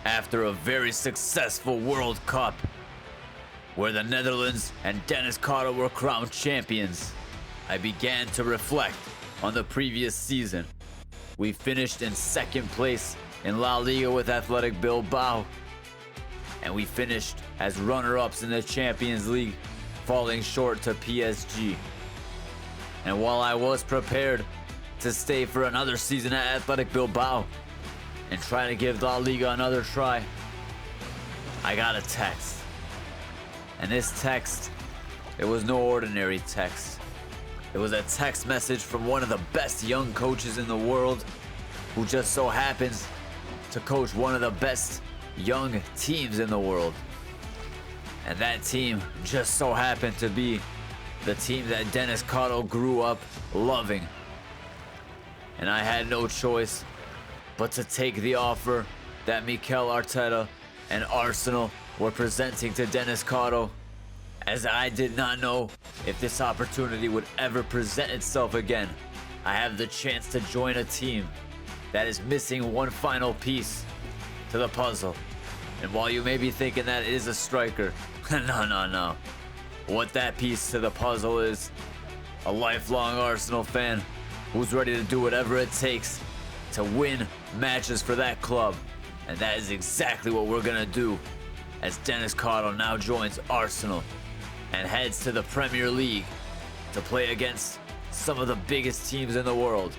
After a very successful World Cup, where the Netherlands and Denis Karo were crowned champions, I began to reflect on the previous season. We finished in second place in La Liga with Athletic Bilbao, and we finished as runner-ups in the Champions League, falling short to PSG. And while I was prepared to stay for another season at Athletic Bilbao and try to give La Liga another try, I got a text. And this text, it was no ordinary text. It was a text message from one of the best young coaches in the world, who just so happens to coach one of the best young teams in the world. And that team just so happened to be the team that Denis Karo grew up loving. And I had no choice but to take the offer that Mikel Arteta and Arsenal were presenting to Denis Karo, as I did not know if this opportunity would ever present itself again. I have the chance to join a team that is missing one final piece to the puzzle. And while you may be thinking that it is a striker, no. What that piece to the puzzle is a lifelong Arsenal fan who's ready to do whatever it takes to win matches for that club. And that is exactly what we're gonna do as Denis Karo now joins Arsenal and heads to the Premier League to play against some of the biggest teams in the world.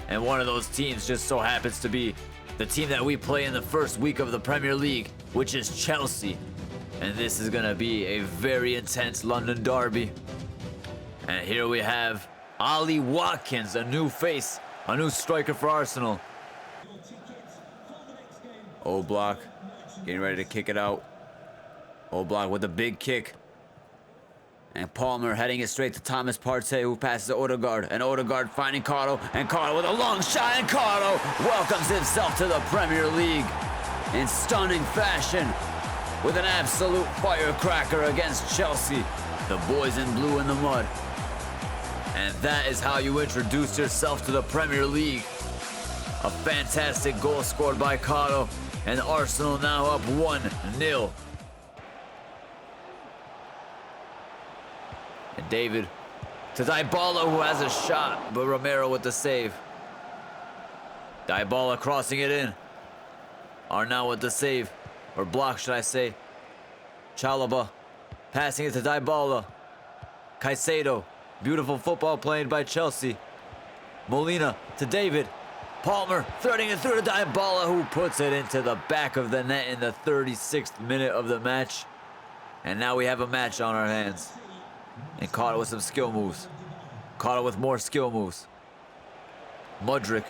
And one of those teams just so happens to be the team that we play in the first week of the Premier League, which is Chelsea. And this is gonna be a very intense London derby. And here we have Ollie Watkins, a new face, a new striker for Arsenal. Oblak getting ready to kick it out. Oblak with a big kick. And Palmer heading it straight to Thomas Partey, who passes to Odegaard. And Odegaard finding Karo. And Karo with a long shot. And Karo welcomes himself to the Premier League in stunning fashion with an absolute firecracker against Chelsea. The boys in blue in the mud. And that is how you introduce yourself to the Premier League. A fantastic goal scored by Karo. And Arsenal now up 1-0. And David to Dybala, who has a shot, but Romero with the save. Dybala crossing it in. Arnau with the save, or block should I say. Chalobah passing it to Dybala. Caicedo, beautiful football played by Chelsea. Molina to David. Palmer threading it through to Dybala, who puts it into the back of the net in the 36th minute of the match. And now we have a match on our hands. And Karo with some skill moves. Karo with more skill moves. Mudryk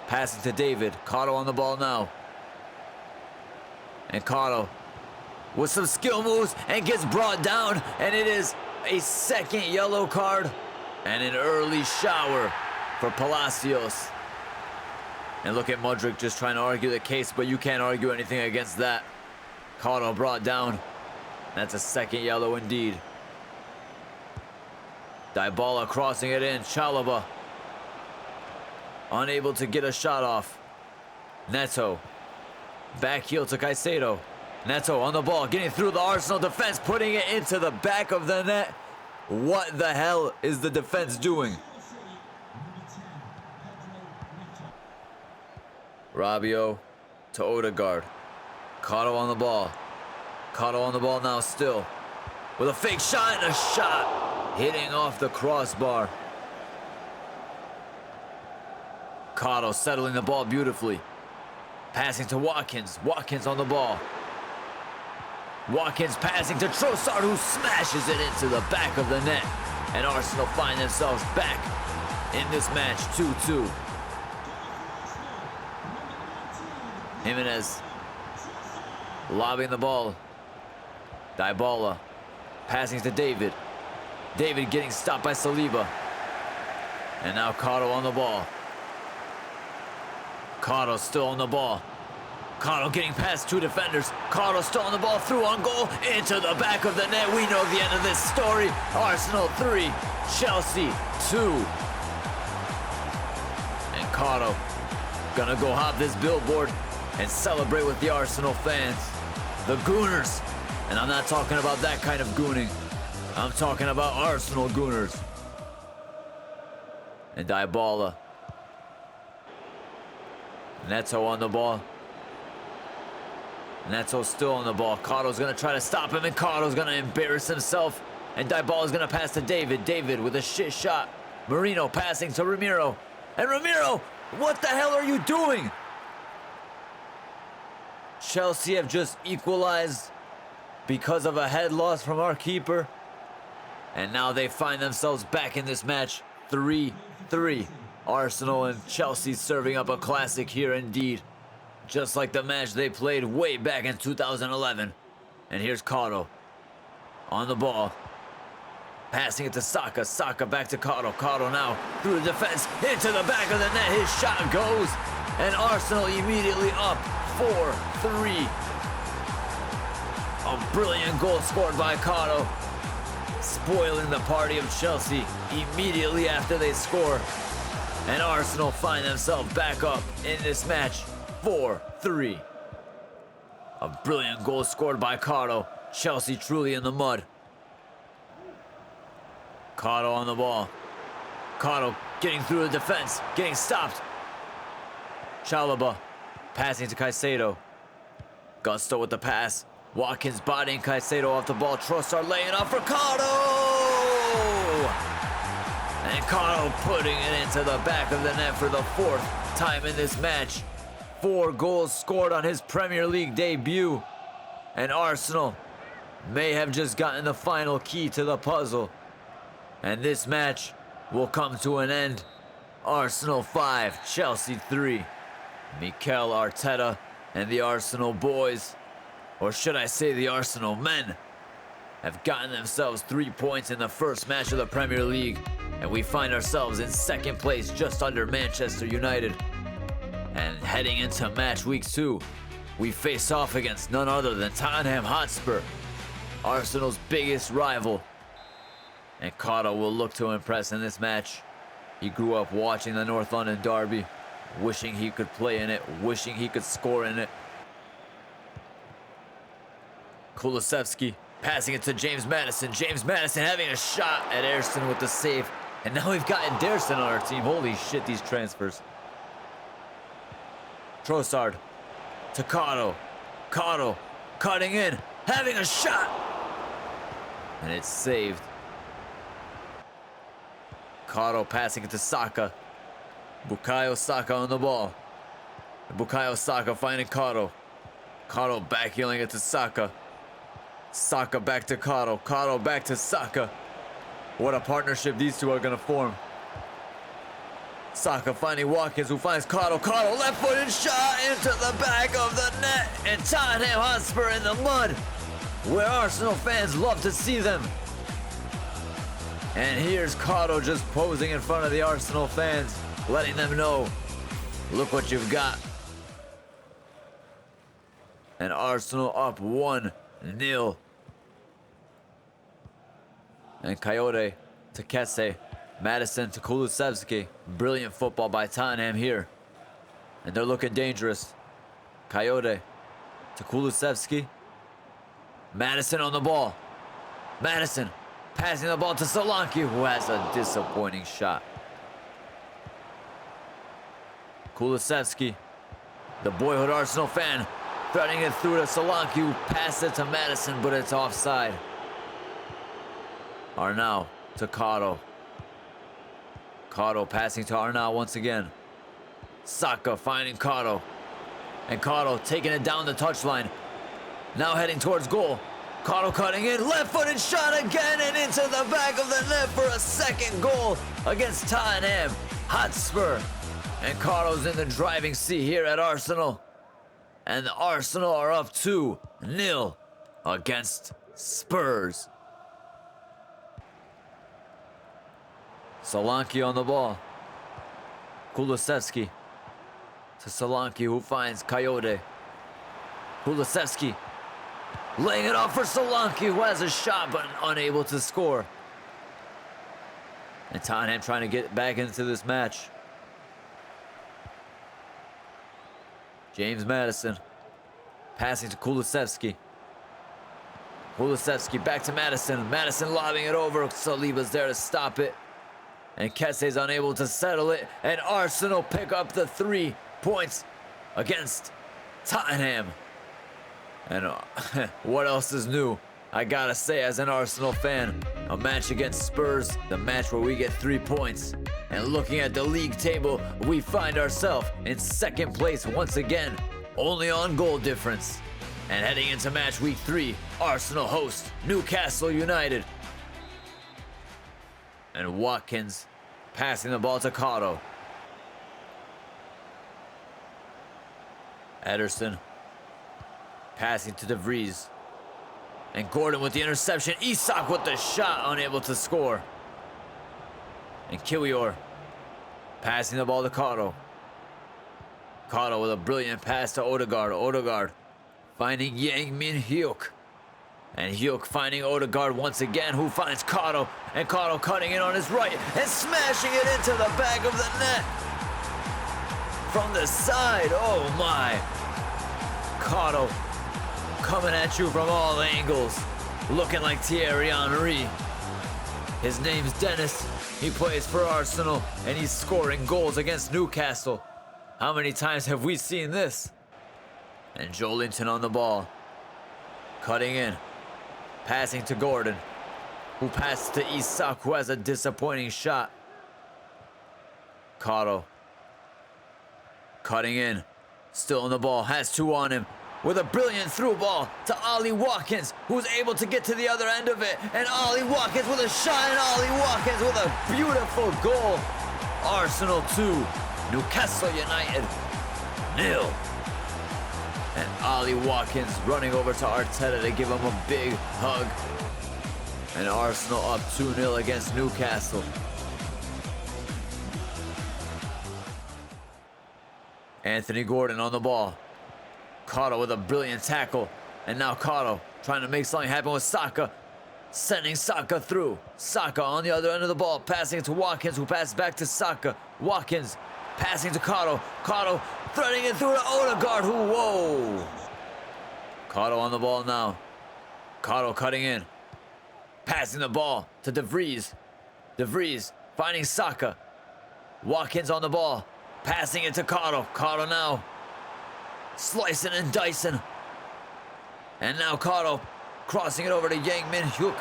passing to David. Karo on the ball now. And Karo with some skill moves and gets brought down. And it is a second yellow card and an early shower for Palacios. And look at Mudryk just trying to argue the case, but you can't argue anything against that. Karo brought down. That's a second yellow indeed. Dybala crossing it in. Chalobah unable to get a shot off. Neto back heel to Caicedo. Neto on the ball, getting through the Arsenal defense, putting it into the back of the net. What the hell is the defense doing? Rabiot to Odegaard. Karo on the ball. Karo on the ball now still. With a fake shot and a shot. Hitting off the crossbar. Karo settling the ball beautifully. Passing to Watkins. Watkins on the ball. Watkins passing to Trossard, who smashes it into the back of the net. And Arsenal find themselves back in this match, 2-2. Jimenez lobbing the ball. Dybala passing to David. David getting stopped by Saliba. And now Karo on the ball. Karo still on the ball. Karo getting past two defenders. Karo still on the ball, through on goal, into the back of the net. We know the end of this story. Arsenal 3, Chelsea 2. And Karo gonna go hop this billboard and celebrate with the Arsenal fans. The Gooners. And I'm not talking about that kind of gooning. I'm talking about Arsenal Gooners. And Dybala. Neto on the ball. Neto still on the ball. Karo's gonna try to stop him, and Karo's gonna embarrass himself. And Dybala's gonna pass to David. David with a shit shot. Marino passing to Ramiro. And Ramiro, what the hell are you doing? Chelsea have just equalized because of a head loss from our keeper. And now they find themselves back in this match, 3-3. Arsenal and Chelsea serving up a classic here indeed. Just like the match they played way back in 2011. And here's Karo on the ball. Passing it to Saka. Saka back to Karo. Karo now through the defense into the back of the net. His shot goes. And Arsenal immediately up 4-3. A brilliant goal scored by Karo, spoiling the party of Chelsea immediately after they score. And Arsenal find themselves back up in this match, 4-3. A brilliant goal scored by Karo. Chelsea truly in the mud. Karo on the ball. Karo getting through the defense, getting stopped. Chalobah passing to Caicedo. Gusto with the pass. Watkins bodying Caicedo off the ball. Trossard laying up for Karo! And Karo putting it into the back of the net for the 4th time in this match. 4 goals scored on his Premier League debut. And Arsenal may have just gotten the final key to the puzzle. And this match will come to an end. Arsenal 5, Chelsea 3. Mikel Arteta and the Arsenal boys, or should I say the Arsenal men, have gotten themselves 3 points in the first match of the Premier League, and we find ourselves in 2nd place just under Manchester United. And heading into match week 2, we face off against none other than Tottenham Hotspur, Arsenal's biggest rival. And Karo will look to impress in this match. He grew up watching the North London derby, wishing he could play in it, wishing he could score in it. Kulusevski passing it to James Maddison. James Maddison having a shot at Ayrton with the save. And now we've got Ederson on our team. Holy shit, these transfers. Trossard to Karo. Karo cutting in, having a shot. And it's saved. Karo passing it to Saka. Bukayo Saka on the ball. Bukayo Saka finding Karo. Karo backheeling it to Saka. Saka back to Karo. Karo back to Saka. What a partnership these two are going to form. Saka finding Watkins, who finds Karo. Karo left-footed shot into the back of the net. And Tottenham Hotspur in the mud, where Arsenal fans love to see them. And here's Karo just posing in front of the Arsenal fans, letting them know, look what you've got. And Arsenal up 1-0. And Coyote to Kesse. Maddison to Kulusevski. Brilliant football by Tottenham here. And they're looking dangerous. Coyote to Kulusevski. Maddison on the ball. Maddison passing the ball to Solanke, who has a disappointing shot. Kulusevski, the boyhood Arsenal fan, threading it through to Solanke, who passed it to Maddison, but it's offside. Arnau to Karo. Karo passing to Arnau once again. Saka finding Karo. And Karo taking it down the touchline. Now heading towards goal. Karo cutting in, left-footed shot again and into the back of the net for a 2nd goal against Tottenham Hotspur. And Karo's in the driving seat here at Arsenal. And the Arsenal are up 2-0 against Spurs. Solanke on the ball. Kulusevski to Solanke, who finds Coyote. Kulusevski laying it off for Solanke, who has a shot but unable to score. And Tottenham trying to get back into this match. James Madison. Passing to Kulusevski. Kulusevski back to Madison. Madison lobbing it over. Saliba's there to stop it. And Kesse's unable to settle it. And Arsenal pick up the 3 points against Tottenham. And what else is new? I gotta say, as an Arsenal fan, a match against Spurs, the match where we get 3 points. And looking at the league table, we find ourselves in second place once again, only on goal difference. And heading into match week 3, Arsenal host Newcastle United. And Watkins passing the ball to Karo. Ederson passing to De Vries. And Gordon with the interception. Isak with the shot, unable to score. And Kiwior passing the ball to Karo. Karo with a brilliant pass to Odegaard. Odegaard finding Yang Min Hyuk. And Hyuk finding Odegaard once again, who finds Karo. And Karo cutting it on his right and smashing it into the back of the net. From the side, oh my. Karo coming at you from all angles, looking like Thierry Henry. His name's Denis. He plays for Arsenal, and he's scoring goals against Newcastle. How many times have we seen this? And Joelinton on the ball. Cutting in. Passing to Gordon, who passes to Isak, who has a disappointing shot. Karo. Cutting in. Still on the ball. Has 2 on him. With a brilliant through ball to Ollie Watkins, who's able to get to the other end of it. And Ollie Watkins with a shot, and Ollie Watkins with a beautiful goal. Arsenal 2, Newcastle United 0. And Ollie Watkins running over to Arteta to give him a big hug. And Arsenal up 2-0 against Newcastle. Anthony Gordon on the ball. Karo with a brilliant tackle. And now Karo trying to make something happen with Saka. Sending Saka through. Saka on the other end of the ball. Passing to Watkins, who passes back to Saka. Watkins passing to Karo. Karo threading it through to Odegaard, who, whoa. Karo on the ball now. Karo cutting in. Passing the ball to De Vries. De Vries finding Saka. Watkins on the ball. Passing it to Karo. Karo now slicing and dicing. And now Karo crossing it over to Yang Min Hyuk.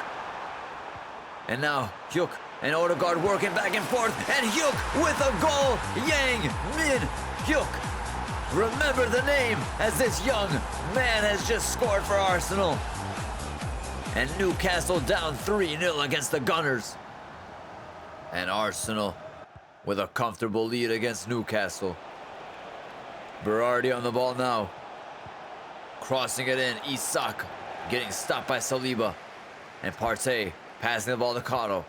And now Hyuk and Odegaard working back and forth. And Hyuk with a goal. Yang Min Hyuk. Remember the name, as this young man has just scored for Arsenal. And Newcastle down 3-0 against the Gunners. And Arsenal with a comfortable lead against Newcastle. Berardi on the ball now. Crossing it in. Isak getting stopped by Saliba. And Partey passing the ball to Karo.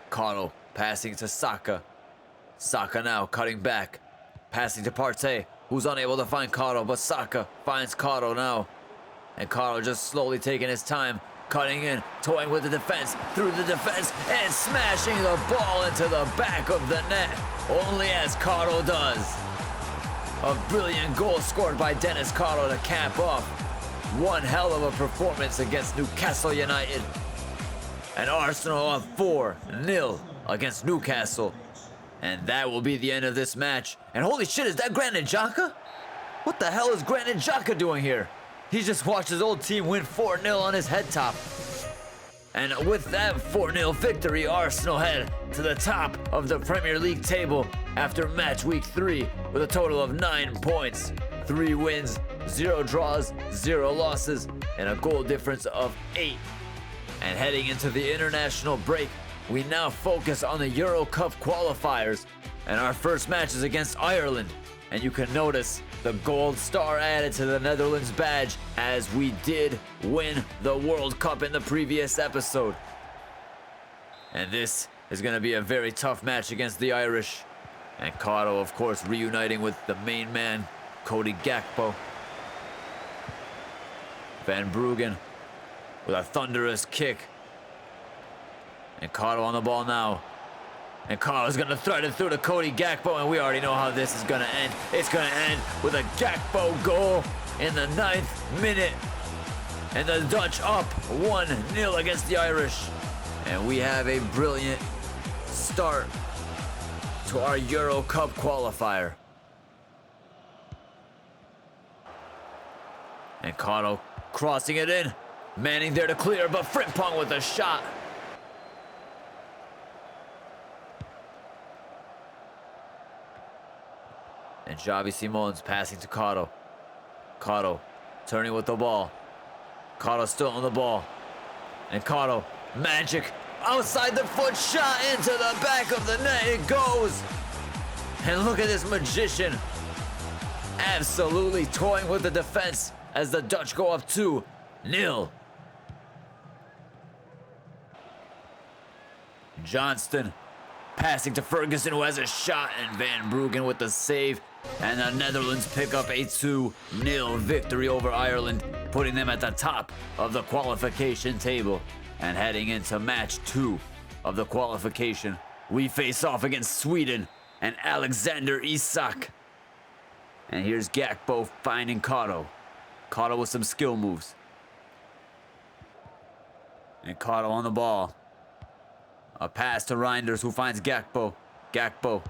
Karo passing to Saka. Saka now cutting back. Passing to Partey, who's unable to find Karo, but Saka finds Karo now. And Karo just slowly taking his time. Cutting in, toying with the defense, through the defense, and smashing the ball into the back of the net. Only as Karo does. A brilliant goal scored by Denis Karo to cap off one hell of a performance against Newcastle United. And Arsenal up 4-0 against Newcastle. And that will be the end of this match. And holy shit, is that Granit Xhaka? What the hell is Granit Xhaka doing here? He just watched his old team win 4-0 on his head top. And with that 4-0 victory, Arsenal head to the top of the Premier League table after match week 3 with a total of 9 points, 3 wins, 0 draws, 0 losses, and a goal difference of 8. And heading into the international break, we now focus on the Euro Cup qualifiers, and our first match is against Ireland. And you can notice the gold star added to the Netherlands badge, as we did win the World Cup in the previous episode. And this is going to be a very tough match against the Irish. And Karo, of course, reuniting with the main man, Cody Gakpo. Van Bruggen with a thunderous kick. And Karo on the ball now. And Karo's gonna thread it through to Cody Gakpo, and we already know how this is gonna end. It's gonna end with a Gakpo goal in the 9th minute. And the Dutch up 1-0 against the Irish. And we have a brilliant start to our Euro Cup qualifier. And Karo crossing it in. Manning there to clear, but Frimpong with a shot. And Xavi Simons passing to Karo. Karo turning with the ball. Karo still on the ball. And Karo, magic, outside the foot shot into the back of the net. It goes. And look at this magician. Absolutely toying with the defense as the Dutch go up 2-0. Johnston passing to Ferguson, who has a shot, and Van Bruggen with the save. And the Netherlands pick up a 2-0 victory over Ireland, putting them at the top of the qualification table. And heading into match 2 of the qualification, we face off against Sweden and Alexander Isak. And here's Gakpo finding Karo. Karo with some skill moves. And Karo on the ball. A pass to Reinders, who finds Gakpo. Gakpo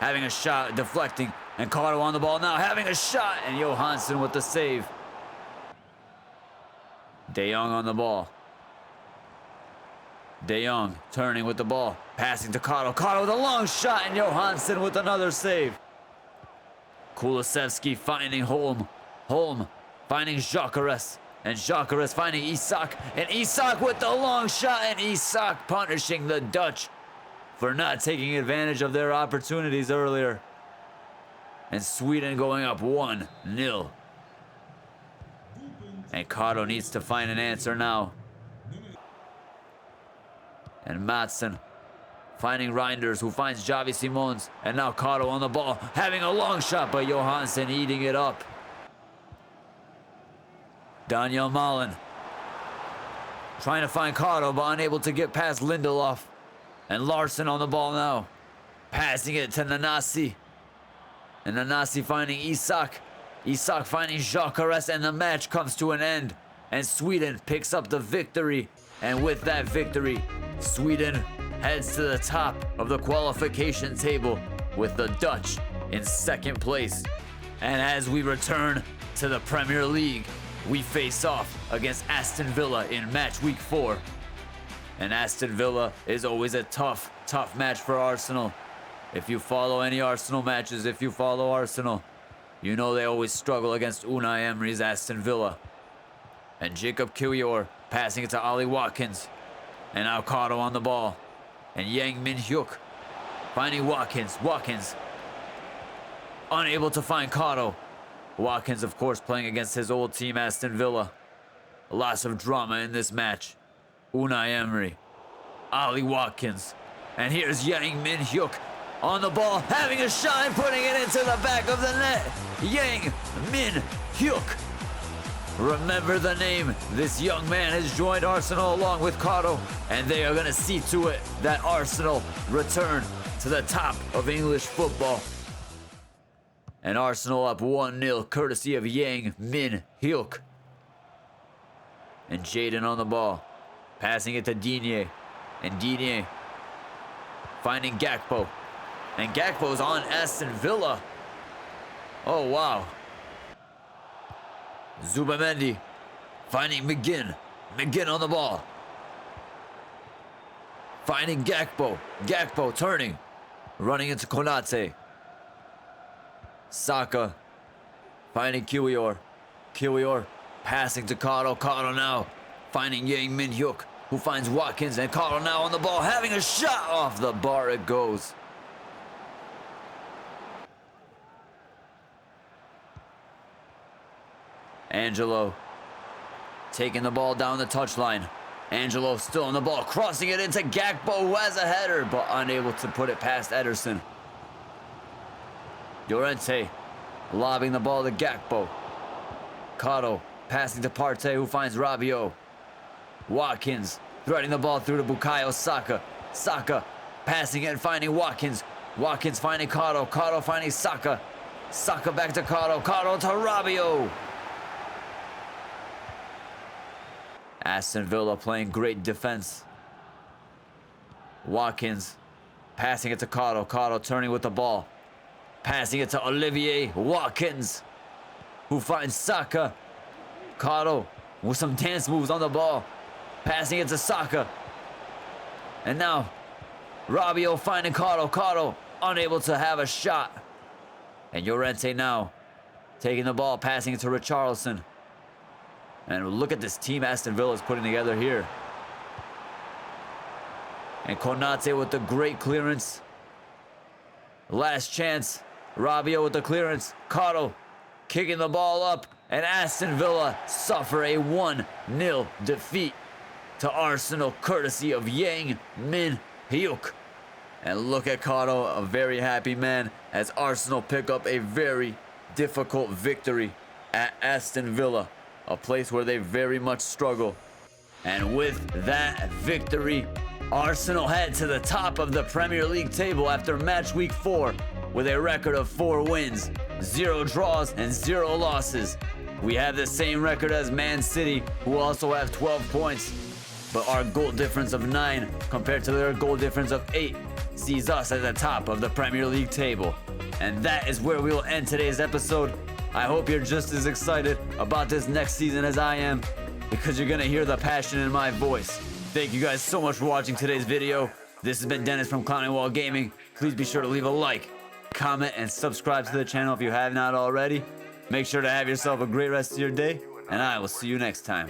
having a shot, deflecting. And Karo on the ball now, having a shot. And Johansson with the save. De Jong on the ball. De Jong turning with the ball. Passing to Karo. Karo with a long shot. And Johansson with another save. Kulusevski finding Holm. Holm finding Gyökeres. And Gyökeres finding Isak. And Isak with the long shot. And Isak punishing the Dutch for not taking advantage of their opportunities earlier. And Sweden going up 1-0. And Karo needs to find an answer now. And Madsen finding Reinders, who finds Xavi Simons. And now Karo on the ball, having a long shot, but Johansson eating it up. Daniel Malen trying to find Karo, but unable to get past Lindelof. And Larson on the ball now, passing it to Nanasi. And Nanasi finding Isak. Isak finding Gyökeres, and the match comes to an end. And Sweden picks up the victory. And with that victory, Sweden heads to the top of the qualification table with the Dutch in 2nd place. And as we return to the Premier League, we face off against Aston Villa in match week 4. And Aston Villa is always a tough match for Arsenal. If you follow any Arsenal matches, if you follow Arsenal, you know they always struggle against Unai Emery's Aston Villa. And Jacob Kiwior passing it to Ollie Watkins. And now Karo on the ball. And Yang Min Hyuk finding Watkins. Watkins unable to find Karo. Watkins, of course, playing against his old team, Aston Villa. Lots of drama in this match. Unai Emery. Ollie Watkins. And here's Yang Min Hyuk on the ball, having a shot and putting it into the back of the net. Yang Min Hyuk. Remember the name. This young man has joined Arsenal along with Karo, and they are going to see to it that Arsenal return to the top of English football. And Arsenal up 1-0, courtesy of Yang Min Hyuk. And Jaden on the ball, passing it to Digne. And Digne finding Gakpo. And Gakpo's on Aston Villa. Oh, wow. Zubamendi finding McGinn. McGinn on the ball. Finding Gakpo. Gakpo turning. Running into Konate. Saka finding Kiwior. Kiwior passing to Karo. Karo now finding Yang Min Hyuk, who finds Watkins. And Karo now on the ball, having a shot off the bar. It goes. Angelo taking the ball down the touchline. Angelo still on the ball, crossing it into Gakpo, who has a header, but unable to put it past Ederson. Llorente lobbing the ball to Gakpo. Karo passing to Partey, who finds Rabiot. Watkins threading the ball through to Bukayo Saka. Saka Passing and finding Watkins. Watkins finding Karo. Karo finding Saka. Saka back to Karo. Karo to Rabiot. Aston Villa playing great defense. Watkins passing it to Karo. Karo turning with the ball. Passing it to Olivier Watkins, who finds Saka. Karo with some dance moves on the ball. Passing it to Saka. And now Rabiot finding Karo. Karo unable to have a shot. And Llorente now taking the ball, passing it to Richarlison. And look at this team Aston Villa is putting together here. And Konate with the great clearance. Last chance. Rabiot with the clearance. Karo kicking the ball up. And Aston Villa suffer a 1-0 defeat to Arsenal, courtesy of Yang Min Hyuk. And look at Karo, a very happy man, as Arsenal pick up a very difficult victory at Aston Villa, a place where they very much struggle. And with that victory, Arsenal head to the top of the Premier League table after match week 4 with a record of 4 wins, 0 draws, and 0 losses. We have the same record as Man City, who also have 12 points, but our goal difference of 9 compared to their goal difference of 8 sees us at the top of the Premier League table. And that is where we will end today's episode. I hope you're just as excited about this next season as I am, because you're gonna hear the passion in my voice. Thank you guys so much for watching today's video. This has been Dennis from Climbing Wall Gaming. Please be sure to leave a like, comment, and subscribe to the channel if you have not already. Make sure to have yourself a great rest of your day, and I will see you next time.